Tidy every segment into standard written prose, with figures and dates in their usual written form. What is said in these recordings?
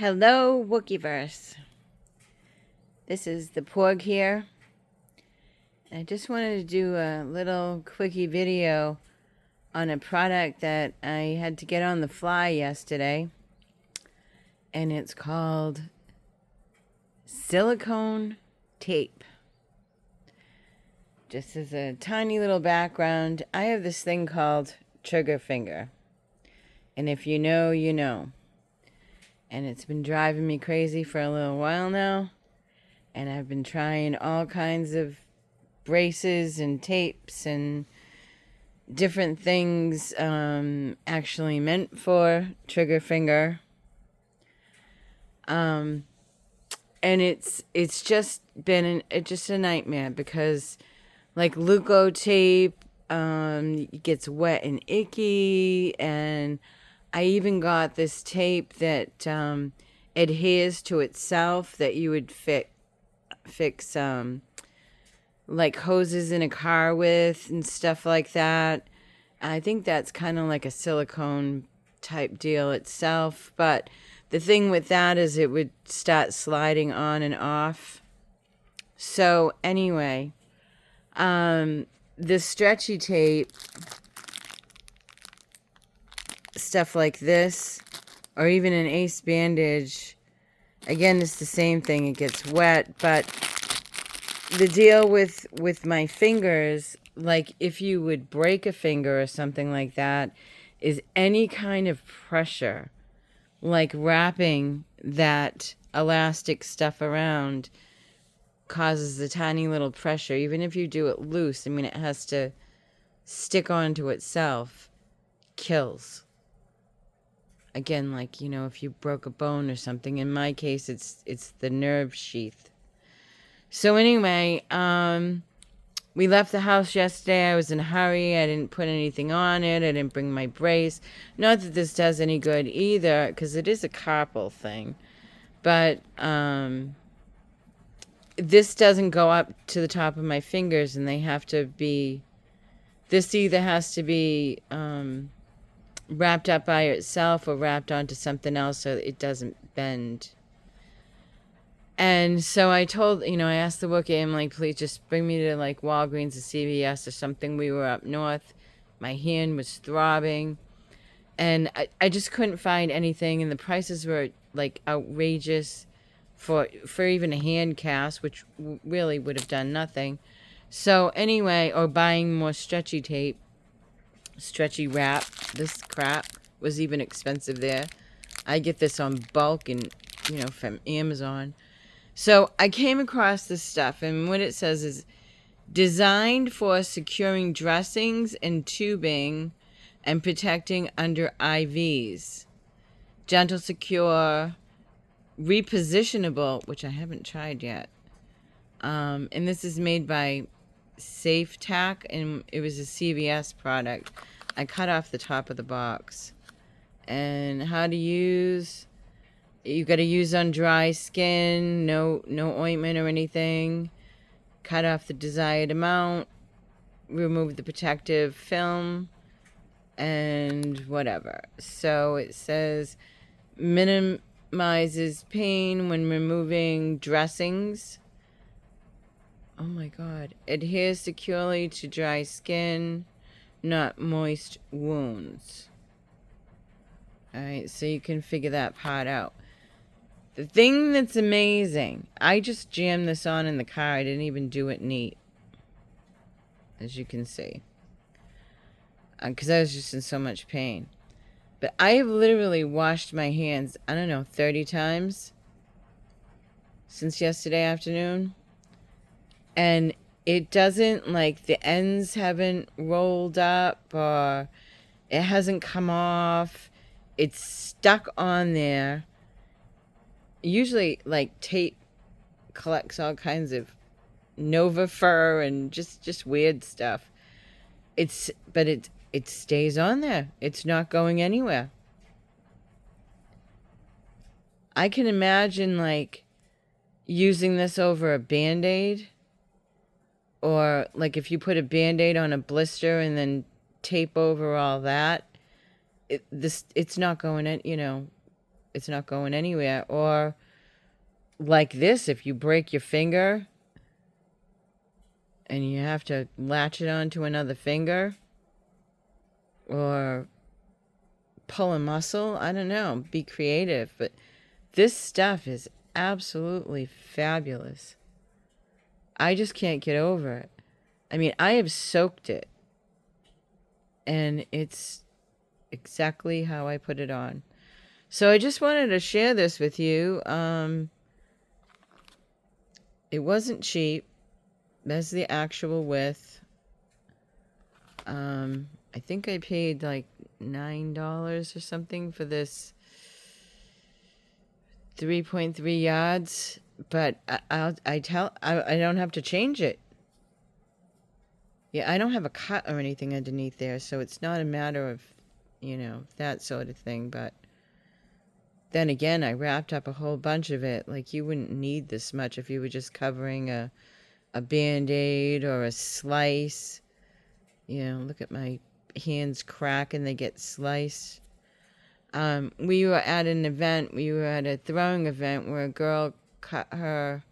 Hello, Wookiverse. This is the Porg here. I just wanted to do a little quickie video on a product that I had to get on the fly yesterday. And it's called Silicone Tape. Just as a tiny little background, I have this thing called trigger finger. And if you know, you know. And it's been driving me crazy for a little while now. And I've been trying all kinds of braces and tapes and different things actually meant for trigger finger. And it's just been just a nightmare because like Silicone Tape gets wet and icky, and I even got this tape that adheres to itself that you would fix like hoses in a car with and stuff like that. I think that's kind of like a silicone type deal itself, but the thing with that is it would start sliding on and off. So anyway, the stretchy tape, stuff like this, or even an ace bandage, again, it's the same thing. It gets wet, but the deal with my fingers, like if you would break a finger or something like that, is any kind of pressure, like wrapping that elastic stuff around, causes a tiny little pressure. Even if you do it loose, I mean, it has to stick onto itself, kills. Again, like, you know, if you broke a bone or something. In my case, it's the nerve sheath. So anyway, we left the house yesterday. I was in a hurry. I didn't put anything on it. I didn't bring my brace. Not that this does any good either, because it is a carpal thing. But this doesn't go up to the top of my fingers, and they have to be... This either has to be wrapped up by itself or wrapped onto something else so that it doesn't bend. And so I told, I asked the Wookie, I'm like, please just bring me to like Walgreens or CVS or something. We were up north. My hand was throbbing. And I just couldn't find anything. And the prices were like outrageous for even a hand cast, which really would have done nothing. So anyway, or buying more stretchy tape, stretchy wrap. This crap was even expensive there. I get this on bulk and, from Amazon. So I came across this stuff, and what it says is designed for securing dressings and tubing and protecting under IVs. Gentle, secure, repositionable, which I haven't tried yet. And this is made by Safetac, and it was a CVS product. I cut off the top of the box. And how to use... You got to use on dry skin, no ointment or anything. Cut off the desired amount. Remove the protective film. And whatever. So it says minimizes pain when removing dressings. Oh my God. Adheres securely to dry skin, not moist wounds. Alright, so you can figure that part out. The thing that's amazing, I just jammed this on in the car. I didn't even do it neat, as you can see, because I was just in so much pain. But I have literally washed my hands, I don't know, 30 times since yesterday afternoon. And it doesn't, like, the ends haven't rolled up or it hasn't come off. It's stuck on there. Usually, like, tape collects all kinds of Nova fur and just weird stuff. But it stays on there. It's not going anywhere. I can imagine, like, using this over a Band-Aid, or like if you put a Band-Aid on a blister and then tape over all that. It's not going in, it's not going anywhere. Or like this, if you break your finger and you have to latch it onto another finger or pull a muscle, I don't know, be creative. But this stuff is absolutely fabulous. I just can't get over it. I mean, I have soaked it, and it's exactly how I put it on. So I just wanted to share this with you. It wasn't cheap. That's the actual width. I think I paid like $9 or something for this 3.3 yards, but I don't have to change it. Yeah, I don't have a cut or anything underneath there, so it's not a matter of, you know, that sort of thing. But then again, I wrapped up a whole bunch of it. Like, you wouldn't need this much if you were just covering a Band-Aid or a slice. You know, look at my hands crack and they get sliced. We were at an event, we were at a throwing event where a girl cut her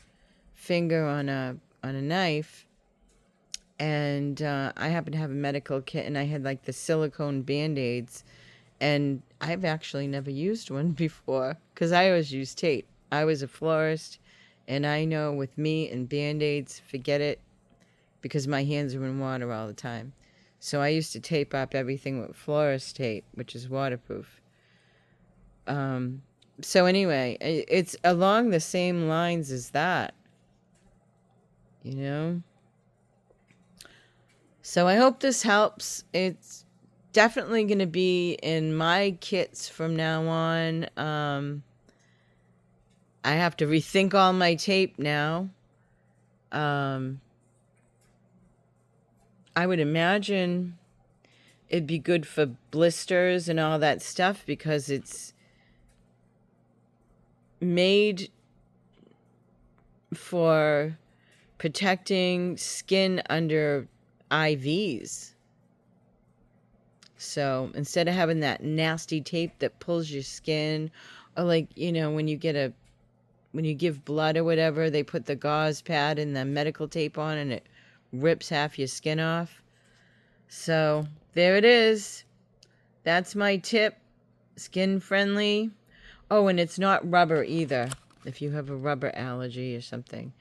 finger on a knife, and I happened to have a medical kit, and I had like the silicone Band-Aids, and I've actually never used one before because I always use tape. I was a florist, and I know with me and Band-Aids, forget it, because my hands are in water all the time. So I used to tape up everything with florist tape, which is waterproof. So anyway, it's along the same lines as that, you know? So I hope this helps. It's definitely going to be in my kits from now on. I have to rethink all my tape now. I would imagine it'd be good for blisters and all that stuff because it's made for protecting skin under IVs. So instead of having that nasty tape that pulls your skin, or like, you know, when you give blood or whatever, they put the gauze pad and the medical tape on and it rips half your skin off. So there it is. That's my tip. Skin friendly. Oh, and it's not rubber either, if you have a rubber allergy or something.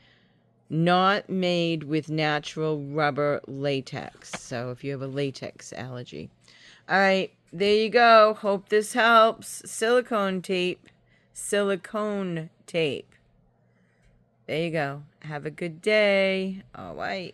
Not made with natural rubber latex. So if you have a latex allergy. All right, there you go. Hope this helps. Silicone tape. Silicone tape. There you go. Have a good day. All right.